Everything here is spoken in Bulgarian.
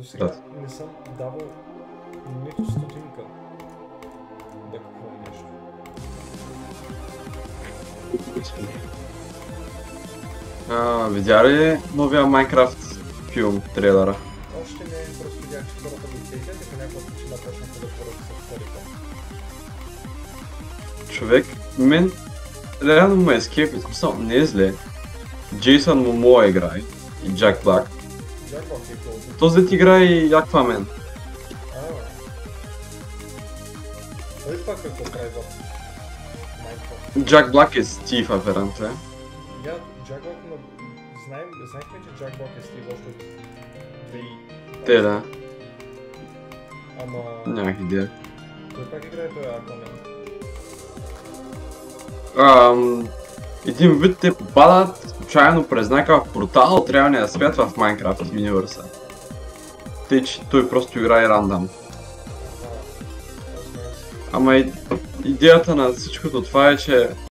До сега не съм давал нито стотинка да купувам нещо. Видя ли новия Майнкрафт филм, трейлера? Още не, просто видях, че хората го цеят и по някаква причина почнаха да творят с парите. Човек, мен реално ме е скепи, смисъл, не е зле. Джейсън Момоа играе и Джак Блак. Джак Блак е хубаво. Този да ти играе и Аквамен. Той пак какво прави в Майнкрафт? Джак Блак е Стив, апparently. Я, Джак Блак, но знаехме, че Джак Блак е Стив още от 2000. Те да, Ама... нямах идея. Той пак играе той Аквамен. Един вид те попадат случайно през някакъв портал от реалния свят в Майнкрафт универса. Тъй, че той просто играе рандъм. Ама идеята на всичкото това е, че